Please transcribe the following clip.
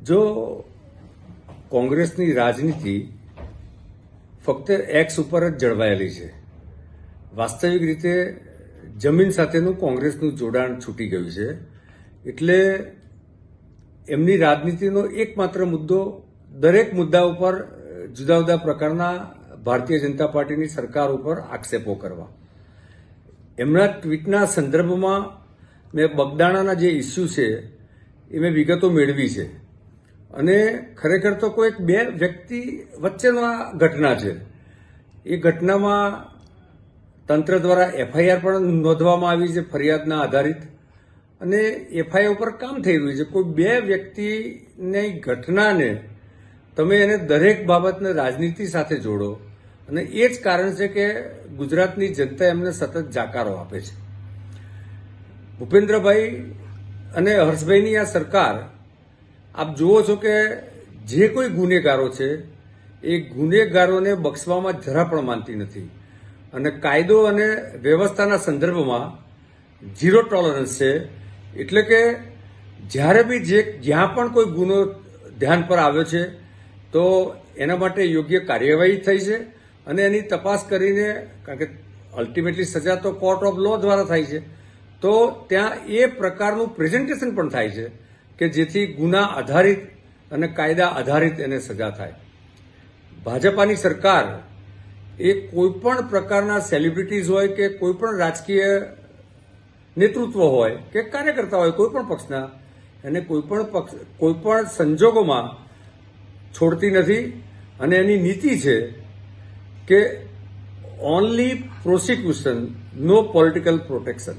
જો કોંગ્રેસની રાજનીતિ ફક્ત એક્સ ઉપર જ જળવાયેલી છે, વાસ્તવિક રીતે જમીન સાથેનું કોંગ્રેસનું જોડાણ છૂટી ગયું છે. એટલે એમની રાજનીતિનો એકમાત્ર મુદ્દો દરેક મુદ્દા ઉપર જુદા જુદા પ્રકારના ભારતીય જનતા પાર્ટીની સરકાર ઉપર આક્ષેપો કરવા. એમના ટ્વીટના સંદર્ભમાં મેં બગદાણાના જે ઇસ્યુ છે એ મેં વિગતો મેળવી છે અને ખરેખર તો કોઈ બે વ્યક્તિ વચ્ચેનો આ ઘટના છે. એ ઘટનામાં તંત્ર દ્વારા એફઆઈઆર પણ નોંધવામાં આવી છે ફરિયાદના આધારિત, અને એફઆઈઆર ઉપર કામ થઈ રહ્યું છે. કોઈ બે વ્યક્તિની ઘટનાને તમે એને દરેક બાબતને રાજનીતિ સાથે જોડો, અને એ જ કારણ છે કે ગુજરાતની જનતા એમને સતત જાકારો આપે છે. ભૂપેન્દ્રભાઈ અને હર્ષભાઈની આ સરકાર, આપ જુઓ છો કે જે કોઈ ગુનેગારો છે એ ગુનેગારોને બક્ષવામાં જરા પણ માનતી નથી, અને કાયદો અને વ્યવસ્થાના સંદર્ભમાં ઝીરો ટોલરન્સ છે. એટલે કે જ્યારે બી જ્યાં પણ કોઈ ગુનો ધ્યાન પર આવ્યો છે તો એના માટે યોગ્ય કાર્યવાહી થઈ છે, અને એની તપાસ કરીને, કારણ કે અલ્ટિમેટલી સજા તો કોર્ટ ઓફ લો દ્વારા થાય છે, તો ત્યાં એ પ્રકારનું પ્રેઝન્ટેશન પણ થાય છે કે જેથી ગુના આધારિત અને કાયદા આધારિત એને સજા થાય. ભાજપાની સરકાર એ કોઈપણ પ્રકારના સેલિબ્રિટીઝ હોય કે કોઈપણ રાજકીય નેતૃત્વ હોય કે કાર્યકર્તા હોય કોઈપણ પક્ષના, એને કોઈપણ સંજોગોમાં છોડતી નથી. અને એની નીતિ છે કે ઓનલી પ્રોસિક્યુશન, નો પોલિટિકલ પ્રોટેક્શન.